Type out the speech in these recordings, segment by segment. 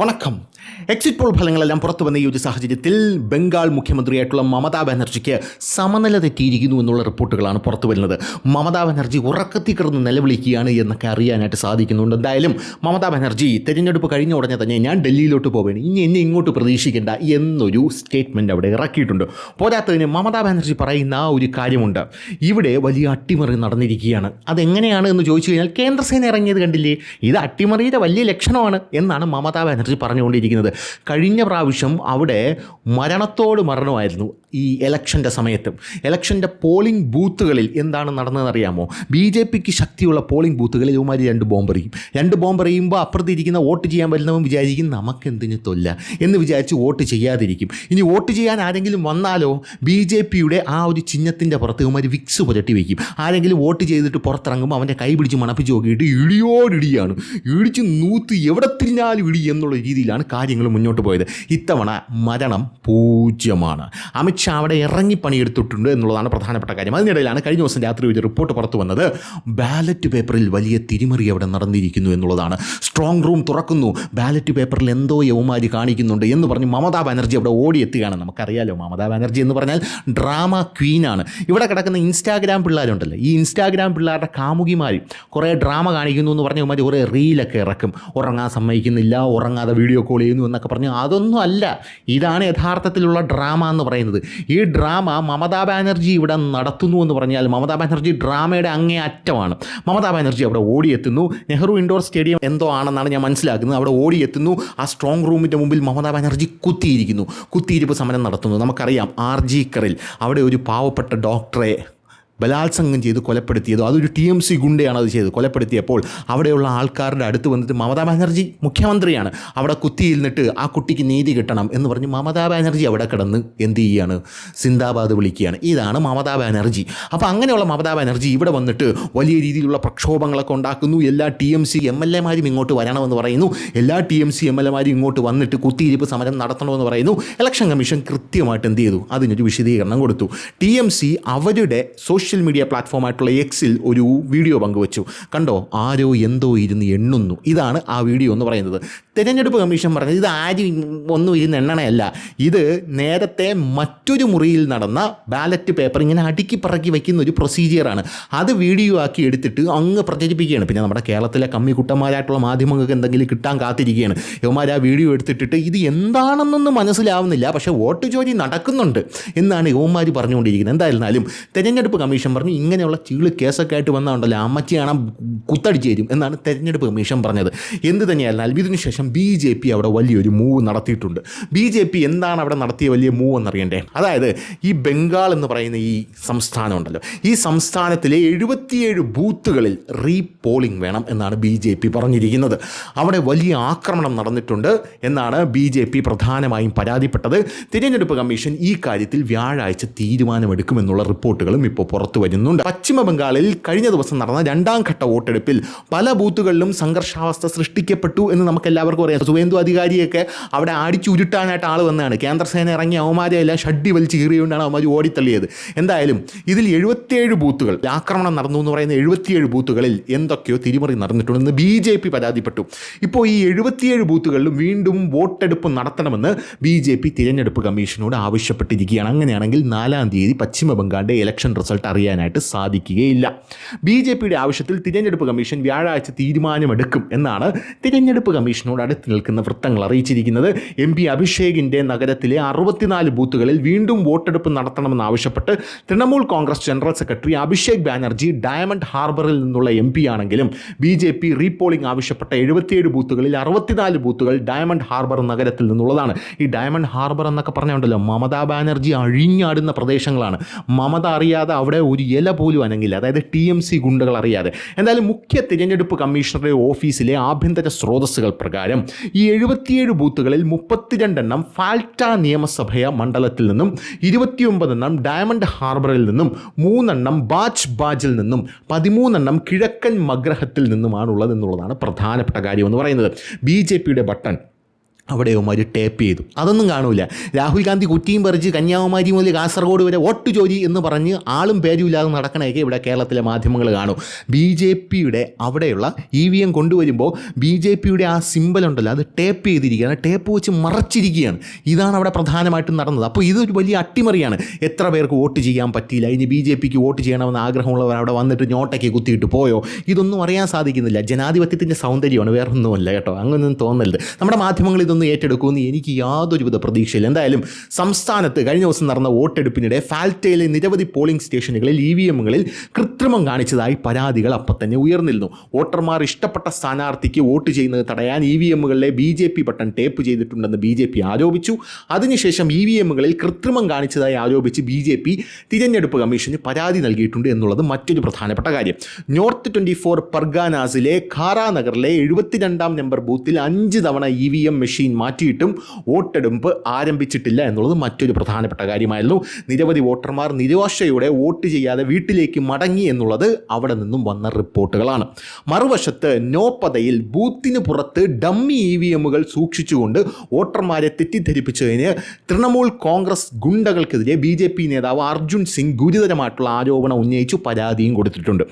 വണക്കം. Exit poll ഫലങ്ങളെല്ലാം പുറത്തു വന്ന ഈ ഒരു സാഹചര്യത്തിൽ ബംഗാൾ മുഖ്യമന്ത്രിയായിട്ടുള്ള മമതാ ബാനർജിക്ക് സമനില തെറ്റിയിരിക്കുന്നു എന്നുള്ള റിപ്പോർട്ടുകളാണ് പുറത്തു വരുന്നത്. മമതാ ബാനർജി ഉറക്കത്തിൽ കിടന്ന് നിലവിളിക്കുകയാണ് എന്നൊക്കെ അറിയാനായിട്ട് സാധിക്കുന്നുണ്ട്. എന്തായാലും മമതാ ബാനർജി തെരഞ്ഞെടുപ്പ് കഴിഞ്ഞ ഉടനെ തന്നെ ഞാൻ ഡൽഹിയിലോട്ട് പോവുകയാണ്, ഇനി എന്നെ ഇങ്ങോട്ട് പ്രതീക്ഷിക്കേണ്ട എന്നൊരു സ്റ്റേറ്റ്മെൻറ്റ് അവിടെ ഇറക്കിയിട്ടുണ്ട്. പോരാത്തതിന് മമതാ ബാനർജി പറയുന്ന ഒരു കാര്യമുണ്ട്, ഇവിടെ വലിയ അട്ടിമറി നടന്നിരിക്കുകയാണ്. അതെങ്ങനെയാണ് എന്ന് ചോദിച്ചു കഴിഞ്ഞാൽ കേന്ദ്രസേന ഇറങ്ങിയത് കണ്ടില്ലേ, ഇത് അട്ടിമറിയുടെ വലിയ ലക്ഷണമാണ് എന്നാണ് മമതാ ബാനർജി പറഞ്ഞുകൊണ്ടിരിക്കുന്നത്. കഴിഞ്ഞ പ്രാവശ്യം അവിടെ മരണമായിരുന്നു ഈ ഇലക്ഷൻ്റെ സമയത്തും. ഇലക്ഷൻ്റെ പോളിംഗ് ബൂത്തുകളിൽ എന്താണ് നടന്നതെന്നറിയാമോ? BJPക്ക് ശക്തിയുള്ള പോളിംഗ് ബൂത്തുകളിൽ ഇവന്മാർ രണ്ട് ബോംബെറിയുമ്പോൾ അപ്പുറത്തിരിക്കുന്ന വോട്ട് ചെയ്യാൻ വരുന്നവൻ വിചാരിക്കും നമുക്കെന്തിന് തൊല്ല എന്ന് വിചാരിച്ച് വോട്ട് ചെയ്യാതിരിക്കും. ഇനി വോട്ട് ചെയ്യാൻ ആരെങ്കിലും വന്നാലോ BJPയുടെ ആ ഒരു ചിഹ്നത്തിൻ്റെ പുറത്ത് ഇവന്മാർ വിക്സ് പുരട്ടി വയ്ക്കും. ആരെങ്കിലും വോട്ട് ചെയ്തിട്ട് പുറത്തിറങ്ങുമ്പോൾ അവൻ്റെ കൈ പിടിച്ച് മണപ്പിച്ച് നോക്കിയിട്ട് ഇടിയോടിടിയാണ്, ഇടിച്ച് നൂത്ത് എവിടെ തിരിഞ്ഞാലും ഇടി എന്നുള്ള രീതിയിലാണ് കാര്യങ്ങൾ മുന്നോട്ട് പോയത്. ഇത്തവണ മരണം 0. അമിത്ഷാ അവിടെ ഇറങ്ങി പണിയെടുത്തിട്ടുണ്ട് എന്നുള്ളതാണ് പ്രധാനപ്പെട്ട കാര്യം. അതിനിടയിലാണ് കഴിഞ്ഞ ദിവസം രാത്രി ഒരു റിപ്പോർട്ട് പുറത്തു വന്നത്, ബാലറ്റ് പേപ്പറിൽ വലിയ തിരിമറി അവിടെ നടന്നിരിക്കുന്നു എന്നുള്ളതാണ്. സ്ട്രോങ് റൂം തുറക്കുന്നു, ബാലറ്റ് പേപ്പറിൽ എന്തോ യവമാരി കാണിക്കുന്നുണ്ട് എന്ന് പറഞ്ഞ് മമതാ ബാനർജി അവിടെ ഓടിയെത്തുകയാണ്. നമുക്കറിയാലോ മമതാ ബാനർജി എന്ന് പറഞ്ഞാൽ ഡ്രാമ ക്വീനാണ്. ഇവിടെ കിടക്കുന്ന ഇൻസ്റ്റാഗ്രാം പിള്ളേരുണ്ടല്ലോ, ഈ ഇൻസ്റ്റാഗ്രാം പിള്ളേരുടെ കാമുകിമാർ കുറേ ഡ്രാമ കാണിക്കുന്നു എന്ന് പറഞ്ഞ് ഇവന്മാർ കുറേ റീലൊക്കെ ഇറക്കും. ഉറങ്ങാൻ സമ്മതിക്കുന്നില്ല, ഉറങ്ങാതെ വീഡിയോ കോൾ ചെയ്യുന്നു എന്നൊക്കെ പറഞ്ഞ്. അതൊന്നും അല്ല, ഇതാണ് യഥാർത്ഥത്തിലുള്ള ഡ്രാമ എന്ന് പറയുന്നത്. ഈ ഡ്രാമ മമതാ ബാനർജി ഇവിടെ നടത്തുന്നു എന്ന് പറഞ്ഞാൽ മമതാ ബാനർജി ഡ്രാമയുടെ അങ്ങേ അറ്റമാണ്. മമതാ ബാനർജി അവിടെ ഓടിയെത്തുന്നു, നെഹ്റു ഇൻഡോർ സ്റ്റേഡിയം എന്തോ ആണെന്നാണ് ഞാൻ മനസ്സിലാക്കുന്നത്. അവിടെ ഓടിയെത്തുന്നു, ആ സ്ട്രോങ് റൂമിൻ്റെ മുമ്പിൽ മമതാ ബാനർജി കുത്തിയിരിപ്പ് സമരം നടത്തുന്നു. നമുക്കറിയാം ആർജിക്കറിൽ അവിടെ ഒരു പാവപ്പെട്ട ഡോക്ടറെ ബലാത്സംഗം ചെയ്ത് കൊലപ്പെടുത്തിയതോ, അതൊരു TMC ഗുണ്ടയാണ് അത് ചെയ്ത് കൊലപ്പെടുത്തിയപ്പോൾ അവിടെയുള്ള ആൾക്കാരുടെ അടുത്ത് വന്നിട്ട് മമതാ ബാനർജി മുഖ്യമന്ത്രിയാണ്, അവിടെ കുത്തിയിരുന്നിട്ട് ആ കുട്ടിക്ക് നീതി കിട്ടണം എന്ന് പറഞ്ഞ് മമതാ ബാനർജി അവിടെ കിടന്ന് എന്ത് ചെയ്യുകയാണ്, സിന്ദാബാദ് വിളിക്കുകയാണ്. ഇതാണ് മമതാ ബാനർജി. അപ്പോൾ അങ്ങനെയുള്ള മമതാ ബാനർജി ഇവിടെ വന്നിട്ട് വലിയ രീതിയിലുള്ള പ്രക്ഷോഭങ്ങളൊക്കെ ഉണ്ടാക്കുന്നു. എല്ലാ TMC MLA മാരും ഇങ്ങോട്ട് വരണമെന്ന് പറയുന്നു. എല്ലാ TMC MLA മാരും ഇങ്ങോട്ട് വന്നിട്ട് കുത്തിയിരിപ്പ് സമരം നടത്തണമെന്ന് പറയുന്നു. ഇലക്ഷൻ കമ്മീഷൻ കൃത്യമായിട്ട് എന്ത് ചെയ്തു, അതിനൊരു വിശദീകരണം കൊടുത്തു. TMC അവരുടെ സോഷ്യൽ മീഡിയ പ്ലാറ്റ്ഫോമായിട്ടുള്ള എക്സിൽ ഒരു വീഡിയോ പങ്കുവച്ചു. കണ്ടോ, ആരോ എന്തോ ഇരുന്ന് എണ്ണുന്നു. ഇതാണ് ആ വീഡിയോ എന്ന് പറയുന്നത്. തെരഞ്ഞെടുപ്പ് കമ്മീഷൻ പറഞ്ഞത് ഇത് ആരും ഒന്നും ഇരുന്ന് എണ്ണണയല്ല, ഇത് നേരത്തെ മറ്റൊരു മുറിയിൽ നടന്ന ബാലറ്റ് പേപ്പർ ഇങ്ങനെ അടുക്കി പറക്കി വയ്ക്കുന്ന ഒരു പ്രൊസീജിയറാണ്. അത് വീഡിയോ ആക്കി എടുത്തിട്ട് അങ്ങ് പ്രചരിപ്പിക്കുകയാണ്. പിന്നെ നമ്മുടെ കേരളത്തിലെ കമ്മിക്കുട്ടന്മാരായിട്ടുള്ള മാധ്യമങ്ങൾക്ക് എന്തെങ്കിലും കിട്ടാൻ കാത്തിരിക്കുകയാണ്. ഇവന്മാർ ആ വീഡിയോ എടുത്തിട്ടിട്ട് ഇത് എന്താണെന്നൊന്നും മനസ്സിലാവുന്നില്ല, പക്ഷേ വോട്ട് ജോലി നടക്കുന്നുണ്ട് എന്നാണ് ഇവന്മാർ പറഞ്ഞുകൊണ്ടിരിക്കുന്നത്. എന്തായിരുന്നാലും തെരഞ്ഞെടുപ്പ് കമ്മീഷൻ പറഞ്ഞു ഇങ്ങനെയുള്ള ചീള് കേസൊക്കെ ആയിട്ട് വന്നാണ്ടല്ലോ അമ്മച്ചി കാണാൻ കുത്തടിച്ചു തരും എന്നാണ് തെരഞ്ഞെടുപ്പ് കമ്മീഷൻ പറഞ്ഞത്. എന്ത് തന്നെയായിരുന്നാലും ഇതിനുശേഷം BJP അവിടെ വലിയൊരു മൂവ് നടത്തിയിട്ടുണ്ട്. BJP എന്താണ് അവിടെ നടത്തിയ വലിയ മൂവ് എന്നറിയണ്ടേ? അതായത് ഈ ബംഗാൾ എന്ന് പറയുന്ന ഈ സംസ്ഥാനം ഉണ്ടല്ലോ, ഈ സംസ്ഥാനത്തിലെ 77 ബൂത്തുകളിൽ റീപോളിംഗ് വേണം എന്നാണ് BJP പറഞ്ഞിരിക്കുന്നത്. അവിടെ വലിയ ആക്രമണം നടന്നിട്ടുണ്ട് എന്നാണ് BJP പ്രധാനമായും പരാതിപ്പെട്ടത്. തിരഞ്ഞെടുപ്പ് കമ്മീഷൻ ഈ കാര്യത്തിൽ വ്യാഴാഴ്ച തീരുമാനമെടുക്കുമെന്നുള്ള റിപ്പോർട്ടുകളും ഇപ്പോൾ പുറത്തു വരുന്നുണ്ട്. പശ്ചിമ ബംഗാളിൽ കഴിഞ്ഞ ദിവസം നടന്ന 2ാം ഘട്ട വോട്ടെടുപ്പിൽ പല ബൂത്തുകളിലും സംഘർഷാവസ്ഥ സൃഷ്ടിക്കപ്പെട്ടു എന്ന് നമുക്കെല്ലാവർക്കും അറിയാം. സുവേന്ദു അധികാരിയൊക്കെ അവിടെ അടിച്ചുരുട്ടാനായിട്ട് ആൾ വന്നതാണ്. കേന്ദ്രസേന ഇറങ്ങിയ അവന്മാരെ എല്ലാം ഷഡ്ഡി വലിച്ച് കീറിയുകൊണ്ടാണ് അവന്മാർ ഓടിത്തള്ളിയത്. എന്തായാലും ഇതിൽ 77 ബൂത്തുകൾ ആക്രമണം നടന്നു എന്ന് പറയുന്ന 77 ബൂത്തുകളിൽ എന്തൊക്കെയോ തിരിമറി നടന്നിട്ടുണ്ടെന്ന് BJP പരാതിപ്പെട്ടു. ഇപ്പോൾ ഈ 77 ബൂത്തുകളിലും വീണ്ടും വോട്ടെടുപ്പ് നടത്തണമെന്ന് BJP തിരഞ്ഞെടുപ്പ് കമ്മീഷനോട് ആവശ്യപ്പെട്ടിരിക്കുകയാണ്. അങ്ങനെയാണെങ്കിൽ 4-ാം തീയതി പശ്ചിമ ബംഗാളിൻ്റെ ഇലക്ഷൻ റിസൾട്ട് അറിയാനായിട്ട് സാധിക്കുകയില്ല. BJPയുടെ ആവശ്യത്തിൽ തിരഞ്ഞെടുപ്പ് കമ്മീഷൻ വ്യാഴാഴ്ച തീരുമാനമെടുക്കും എന്നാണ് തിരഞ്ഞെടുപ്പ് കമ്മീഷനോട് അടുത്ത് നിൽക്കുന്ന വൃത്തങ്ങൾ അറിയിച്ചിരിക്കുന്നത്. MP അഭിഷേകിൻ്റെ നഗരത്തിലെ 64 ബൂത്തുകളിൽ വീണ്ടും വോട്ടെടുപ്പ് നടത്തണമെന്നാവശ്യപ്പെട്ട് തൃണമൂൽ കോൺഗ്രസ് ജനറൽ സെക്രട്ടറി അഭിഷേക് ബാനർജി ഡയമണ്ട് ഹാർബറിൽ നിന്നുള്ള MP ആണെങ്കിലും BJP റീപോളിംഗ് ആവശ്യപ്പെട്ട 77 ബൂത്തുകളിൽ 64 ബൂത്തുകൾ ഡയമണ്ട് ഹാർബർ നഗരത്തിൽ നിന്നുള്ളതാണ്. ഈ ഡയമണ്ട് ഹാർബർ എന്നൊക്കെ പറഞ്ഞുണ്ടല്ലോ, മമതാ ബാനർജി അഴിഞ്ഞാടുന്ന പ്രദേശങ്ങളാണ്. മമത അറിയാതെ അവിടെ ഒരു ഇല പോലും അനങ്ങില്ല, അതായത് TMC ഗുണ്ടകൾ അറിയാതെ. എന്തായാലും മുഖ്യ തിരഞ്ഞെടുപ്പ് കമ്മീഷണറുടെ ഓഫീസിലെ ആഭ്യന്തര സ്രോതസ്സുകൾ പ്രകാരം ഈ 77 ബൂത്തുകളിൽ 32 ഫാൽറ്റ നിയമസഭയ മണ്ഡലത്തിൽ നിന്നും 29 ഡയമണ്ട് ഹാർബറിൽ നിന്നും 3 ബാജിൽ നിന്നും 13 കിഴക്കൻ മഗ്രഹത്തിൽ നിന്നുമാണുള്ളത് എന്നുള്ളതാണ് പ്രധാനപ്പെട്ട കാര്യം എന്ന് പറയുന്നത്. BJPയുടെ ബട്ടൺ അവിടെയുമാര് ടേപ്പ് ചെയ്തു. അതൊന്നും കാണൂല. രാഹുൽ ഗാന്ധി കുറ്റിയും പറിച്ച് കന്യാകുമാരി മുതൽ കാസർഗോഡ് വരെ വോട്ട് ചോദി എന്ന് പറഞ്ഞ് ആളും പേരും ഇല്ലാതെ നടക്കണയൊക്കെ ഇവിടെ കേരളത്തിലെ മാധ്യമങ്ങൾ കാണും. BJPയുടെ അവിടെയുള്ള EVM കൊണ്ടുവരുമ്പോൾ BJPയുടെ ആ സിമ്പൽ ഉണ്ടല്ലോ, അത് ടേപ്പ് ചെയ്തിരിക്കുകയാണ്, ടേപ്പ് വെച്ച് മറച്ചിരിക്കുകയാണ്. ഇതാണ് അവിടെ പ്രധാനമായിട്ടും നടന്നത്. അപ്പോൾ ഇതൊരു വലിയ അട്ടിമറിയാണ്. എത്ര പേർക്ക് വോട്ട് ചെയ്യാൻ പറ്റിയില്ല, ഇനി BJPക്ക് വോട്ട് ചെയ്യണമെന്ന് ആഗ്രഹമുള്ളവർ അവിടെ വന്നിട്ട് നോട്ടയ്ക്ക് കുത്തിയിട്ട് പോയോ, ഇതൊന്നും അറിയാൻ സാധിക്കുന്നില്ല. ജനാധിപത്യത്തിൻ്റെ സൗന്ദര്യമാണ്, വേറൊന്നുമല്ല കേട്ടോ. അങ്ങനെയൊന്നും തോന്നരുത്. നമ്മുടെ മാധ്യമങ്ങൾ ഇതൊന്നും ഏറ്റെടുക്കുമെന്ന് എനിക്ക് യാതൊരുവിധ പ്രതീക്ഷയില്ല. എന്തായാലും സംസ്ഥാനത്ത് കഴിഞ്ഞ ദിവസം നടന്ന വോട്ടെടുപ്പിനിടെ ഫാൽറ്റയിലെ നിരവധി പോളിംഗ് സ്റ്റേഷനുകളിൽ EVMകളിൽ കൃത്രിമം കാണിച്ചതായി പരാതികൾ അപ്പം തന്നെ ഉയർന്നിരുന്നു. വോട്ടർമാർ ഇഷ്ടപ്പെട്ട സ്ഥാനാർത്ഥിക്ക് വോട്ട് ചെയ്യുന്നത് തടയാൻ EVMകളിലെ BJP ബട്ടൺ ടേപ്പ് ചെയ്തിട്ടുണ്ടെന്ന് BJP ആരോപിച്ചു. അതിനുശേഷം EVMകളിൽ കൃത്രിമം കാണിച്ചതായി ആരോപിച്ച് BJP തിരഞ്ഞെടുപ്പ് കമ്മീഷന് പരാതി നൽകിയിട്ടുണ്ട് എന്നുള്ളത് മറ്റൊരു പ്രധാനപ്പെട്ട കാര്യം. നോർത്ത് 24 പർഗാനാസിലെ ഖാറാനഗറിലെ 72 നമ്പർ ബൂത്തിൽ 5 തവണ EVM മെഷീൻ മാറ്റിയിട്ടും വോട്ടെടുപ്പ് ആരംഭിച്ചിട്ടില്ല എന്നുള്ളത് മറ്റൊരു പ്രധാനപ്പെട്ട കാര്യമായിരുന്നു. നിരവധി വോട്ടർമാർ നിരാശയോടെ വോട്ട് ചെയ്യാതെ വീട്ടിലേക്ക് മടങ്ങി എന്നുള്ളത് അവിടെ നിന്നും വന്ന റിപ്പോർട്ടുകളാണ്. മറുവശത്ത് നോപ്പതയിൽ ബൂത്തിന് പുറത്ത് ഡമ്മി EVMകൾ സൂക്ഷിച്ചുകൊണ്ട് വോട്ടർമാരെ തെറ്റിദ്ധരിപ്പിച്ചതിന് തൃണമൂൽ കോൺഗ്രസ് ഗുണ്ടകൾക്കെതിരെ BJP നേതാവ് അർജുൻ സിംഗ് ഗുരുതരമായിട്ടുള്ള ആരോപണം ഉന്നയിച്ചു പരാതിയും കൊടുത്തിട്ടുണ്ട്.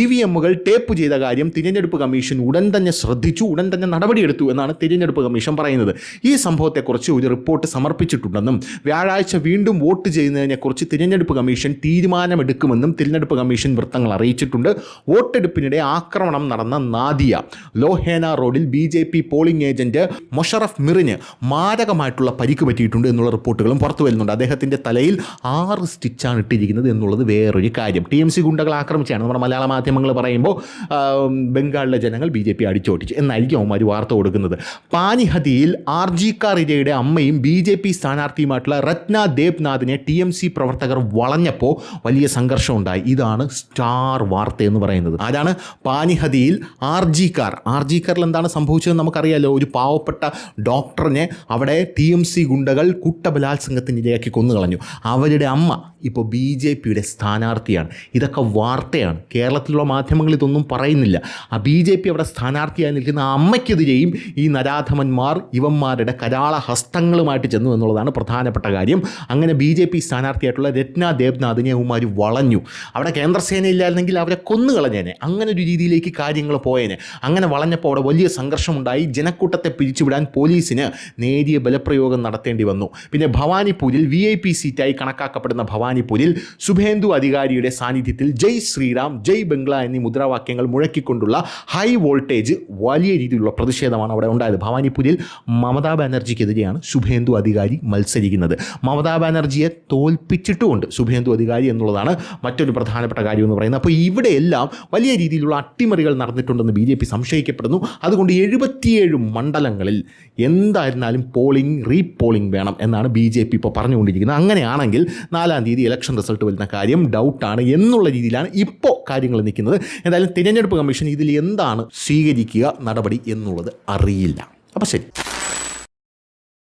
EVMകൾ ടേപ്പ് ചെയ്ത കാര്യം തിരഞ്ഞെടുപ്പ് കമ്മീഷൻ ഉടൻ തന്നെ ശ്രദ്ധിച്ചു, ഉടൻ തന്നെ നടപടിയെടുത്തു എന്നാണ് തിരഞ്ഞെടുപ്പ് കമ്മീഷൻ പറയുന്നത്. ഈ സംഭവത്തെക്കുറിച്ച് ഒരു റിപ്പോർട്ട് സമർപ്പിച്ചിട്ടുണ്ടെന്നും വ്യാഴാഴ്ച വീണ്ടും വോട്ട് ചെയ്യുന്നതിനെക്കുറിച്ച് തിരഞ്ഞെടുപ്പ് കമ്മീഷൻ തീരുമാനമെടുക്കുമെന്നും തിരഞ്ഞെടുപ്പ് കമ്മീഷൻ വൃത്തങ്ങൾ അറിയിച്ചിട്ടുണ്ട്. വോട്ടെടുപ്പിനിടെ ആക്രമണം നടന്ന നാദിയ ലോഹേന റോഡിൽ BJP പോളിംഗ് ഏജന്റ് മൊഷറഫ് മിറിന് മാരകമായിട്ടുള്ള പരിക്ക് പറ്റിയിട്ടുണ്ട് എന്നുള്ള റിപ്പോർട്ടുകളും പുറത്തു വരുന്നുണ്ട്. അദ്ദേഹത്തിൻ്റെ തലയിൽ 6 സ്റ്റിച്ചാണ് ഇട്ടിരിക്കുന്നത് എന്നുള്ളത് വേറൊരു കാര്യം. TMC ഗുണ്ടകൾ ആക്രമിച്ചാണ് നമ്മുടെ മലയാള മാധ്യമങ്ങൾ പറയുമ്പോൾ ബംഗാളിലെ ജനങ്ങൾ BJP അടിച്ചോട്ടിച്ചു എന്നായിരിക്കും അവന്മാർ വാർത്ത കൊടുക്കുന്നത്. പാനിഹതിയിൽ RG-കാർ അമ്മയും BJP സ്ഥാനാർത്ഥിയുമായിട്ടുള്ള രത്ന ദേബ്നാഥിനെ TMC പ്രവർത്തകർ വളഞ്ഞപ്പോൾ വലിയ സംഘർഷം ഉണ്ടായി. ഇതാണ് സ്റ്റാർ വാർത്ത എന്ന് പറയുന്നത്. ആരാണ്? പാനിഹതിയിൽ RG-കാറിൽ എന്താണ് സംഭവിച്ചതെന്ന് നമുക്കറിയാലോ. ഒരു പാവപ്പെട്ട ഡോക്ടറിനെ അവിടെ TMC ഗുണ്ടകൾ കൂട്ടബലാത്സംഗത്തിന് ഇരയാക്കി കൊന്നുകളഞ്ഞു. അവരുടെ അമ്മ ഇപ്പോൾ BJPയുടെ സ്ഥാനാർത്ഥിയാണ്. ഇതൊക്കെ വാർത്തയാണ്. കേരളത്തിലുള്ള മാധ്യമങ്ങൾ ഇതൊന്നും പറയുന്നില്ല. ആ BJP അവിടെ സ്ഥാനാർത്ഥിയായി നിൽക്കുന്ന അമ്മയ്ക്കെതിരെയും ഈ നരാധമന്മാർ ഇവന്മാരുടെ കരാള ഹസ്തങ്ങളുമായിട്ട് ചെന്നു എന്നുള്ളതാണ് പ്രധാനപ്പെട്ട കാര്യം. അങ്ങനെ BJP സ്ഥാനാർത്ഥിയായിട്ടുള്ള രത്ന ദേബ്നാഥിനെ അവന്മാർ വളഞ്ഞു. അവിടെ കേന്ദ്രസേന ഇല്ലായിരുന്നെങ്കിൽ അവരെ കൊന്നുകളഞ്ഞേനെ. അങ്ങനെ ഒരു രീതിയിലേക്ക് കാര്യങ്ങൾ പോയേനെ. അങ്ങനെ വളഞ്ഞപ്പോൾ അവിടെ വലിയ സംഘർഷമുണ്ടായി. ജനക്കൂട്ടത്തെ പിരിച്ചുവിടാൻ പോലീസിന് നേരിയ ബലപ്രയോഗം നടത്തേണ്ടി വന്നു. പിന്നെ ഭവാനിപ്പൂരിൽ VIP സീറ്റായി കണക്കാക്കപ്പെടുന്ന ഭവാനിപ്പൂരിൽ ശുഭേന്ദു അധികാരിയുടെ സാന്നിധ്യത്തിൽ ജയ് ശ്രീറാം, ജയ് ബംഗ്ല എന്നീ മുദ്രാവാക്യങ്ങൾ മുഴക്കിക്കൊണ്ടുള്ള ഹൈ വോൾട്ടേജ് വലിയ രീതിയിലുള്ള പ്രതിഷേധമാണ് അവിടെ ഉണ്ടായത്. ഭവാനിപ്പൂരിൽ മമതാ ബാനർജിക്കെതിരെയാണ് ശുഭേന്ദു അധികാരി മത്സരിക്കുന്നത്. മമതാ ബാനർജിയെ തോൽപ്പിച്ചിട്ടുമുണ്ട് ശുഭേന്ദു അധികാരി എന്നുള്ളതാണ് മറ്റൊരു പ്രധാനപ്പെട്ട കാര്യം എന്ന് പറയുന്നത്. അപ്പോൾ ഇവിടെയെല്ലാം വലിയ രീതിയിലുള്ള അട്ടിമറികൾ നടന്നിട്ടുണ്ടെന്ന് BJP സംശയിക്കപ്പെടുന്നു. അതുകൊണ്ട് 77 മണ്ഡലങ്ങളിൽ എന്തായിരുന്നാലും റീപോളിംഗ് വേണം എന്നാണ് BJP ഇപ്പോൾ പറഞ്ഞുകൊണ്ടിരിക്കുന്നത്. അങ്ങനെയാണെങ്കിൽ 4-ാം തീയതി ഇലക്ഷൻ റിസൾട്ട് വരുന്ന കാര്യം ഡൗട്ടാണ് എന്നുള്ള രീതിയിലാണ് ഇപ്പോൾ കാര്യങ്ങൾ നിൽക്കുന്നത്. എന്തായാലും തിരഞ്ഞെടുപ്പ് കമ്മീഷൻ ഇതിൽ എന്താണ് സ്വീകരിക്കുക നടപടി എന്നുള്ളത് അറിയില്ല. അപ്പോൾ ശരി.